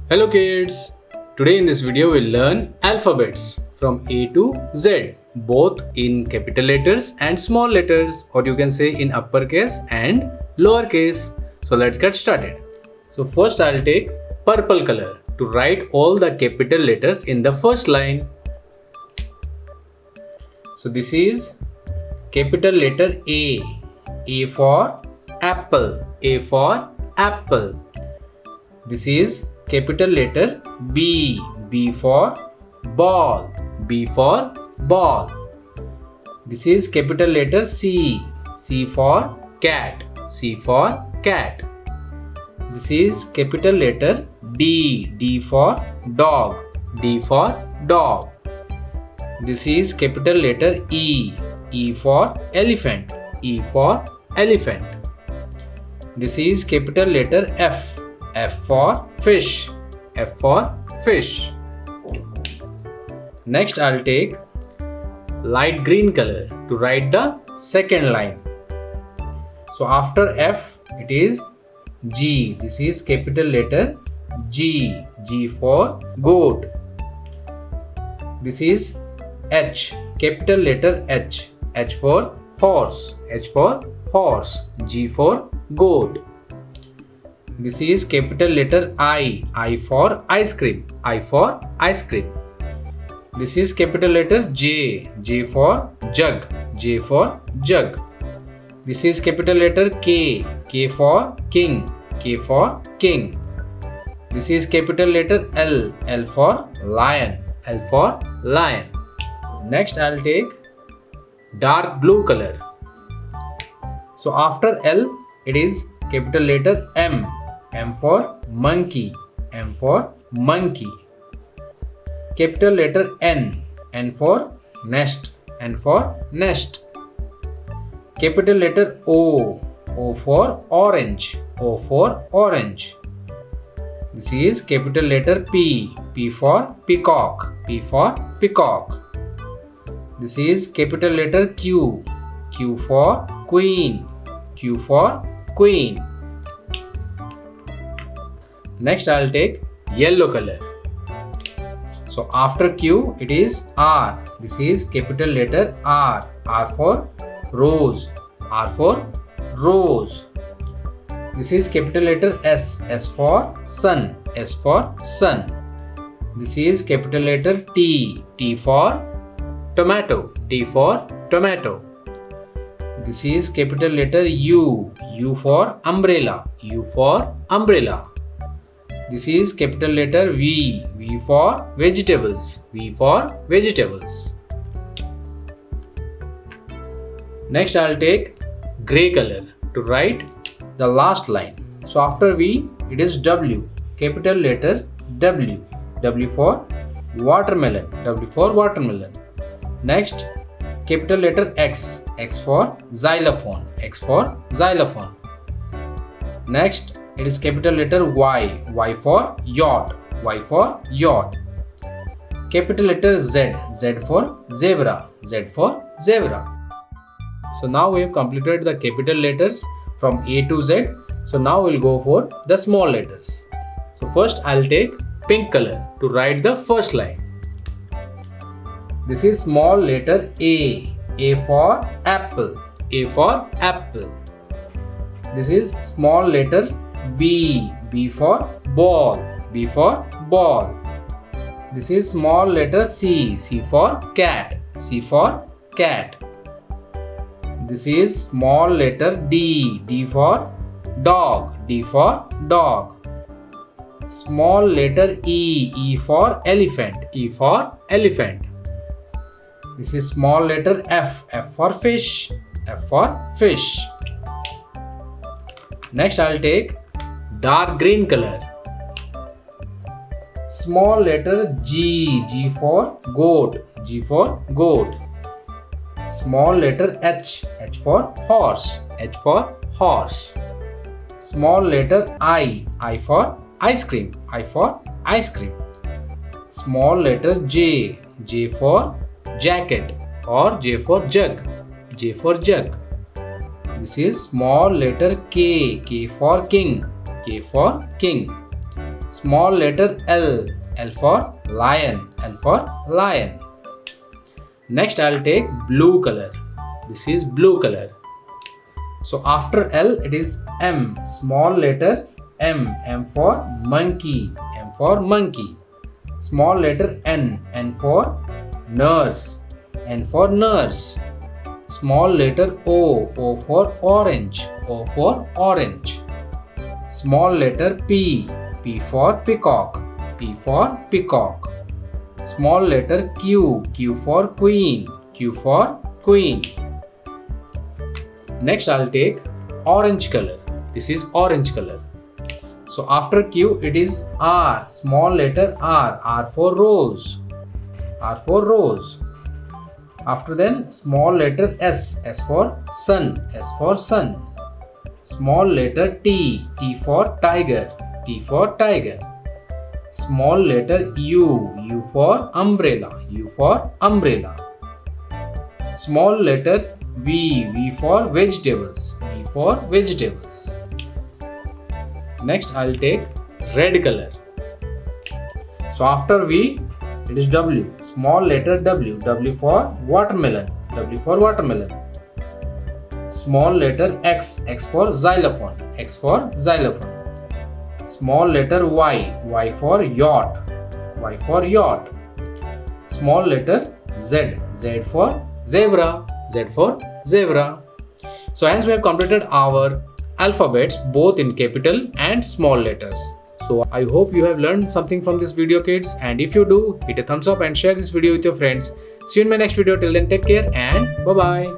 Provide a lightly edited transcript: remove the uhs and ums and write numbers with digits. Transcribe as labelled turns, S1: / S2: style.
S1: Hello kids! Today in this video we'll learn alphabets from A to Z, both in capital letters and small letters, or you can say in uppercase and lowercase. So let's get started. So first I'll take purple color to write all the capital letters in the first line. So this is capital letter A for apple, A for apple. This is capital letter B for ball, B for ball. This is capital letter C for cat, C for cat. This is capital letter D for dog, D for dog. This is capital letter E for elephant, E for elephant. This is capital letter F for fish, F for fish. Next I'll take light green color to write the second line. So after F it is G. This is capital letter G for goat. This is H, capital letter H for horse, H for horse, G for goat. This is capital letter I for ice cream, I for ice cream. This is capital letter J for jug, J for jug. This is capital letter K for king, K for king. This is capital letter L for lion, L for lion. Next I'll take dark blue color. So after L it is capital letter M for monkey, M for monkey. Capital letter N for nest, N for nest. Capital letter O for orange, O for orange. This is capital letter P for peacock, P for peacock. This is capital letter Q for queen, Q for queen. Next I'll take yellow color. So after Q it is R. This is capital letter R for rose, R for rose. This is capital letter S for sun, S for sun. This is capital letter T for tomato, T for tomato. This is capital letter U for umbrella, U for umbrella. This is capital letter V for vegetables, V for vegetables. Next I'll take grey color to write the last line. So after V it is W, capital letter W for watermelon, W for watermelon. Next capital letter X for xylophone, X for xylophone. Next it is capital letter Y for yacht, Y for yacht. Capital letter Z for zebra, Z for zebra. So now we have completed the capital letters from A to Z. So now we'll go for the small letters. So first I'll take pink color to write the first line. This is small letter A for apple, A for apple. This is small letter B for ball, B for ball. This is small letter C for cat, C for cat. This is small letter D for dog, D for dog. Small letter E for elephant, E for elephant. This is small letter F for fish, F for fish. Next I'll take dark green color. Small letter G for goat, G for goat. Small letter H for horse, H for horse. Small letter I for ice cream, I for ice cream. Small letter J for jacket or J for jug, J for jug. This is small letter K for king, K for king. Small letter L. L for lion. L for lion. Next I'll take blue color. This is blue color. So after L it is M. Small letter M. M for monkey. M for monkey. Small letter N. N for nurse. N for nurse. Small letter O. O for orange. O for orange. Small letter P. P for peacock. P for peacock. Small letter Q. Q for queen. Q for queen. Next I'll take orange color. This is orange color. So after Q it is R. Small letter R. R for rose. R for rose. After then small letter S. S for sun. S for sun. Small letter T. T for tiger. T for tiger. Small letter U. U for umbrella. U for umbrella. Small letter V. V for vegetables. V for vegetables. Next I'll take red color. So after V it is W. Small letter W. W for watermelon. W for watermelon. Small letter X. X for xylophone. X for xylophone. Small letter Y. Y for yacht. Y for yacht. Small letter Z. Z for zebra. Z for zebra. So as we have completed our alphabets both in capital and small letters. So I hope you have learned something from this video, kids, and if you do, hit a thumbs up and share this video with your friends. See you in my next video. Till then, take care and bye bye.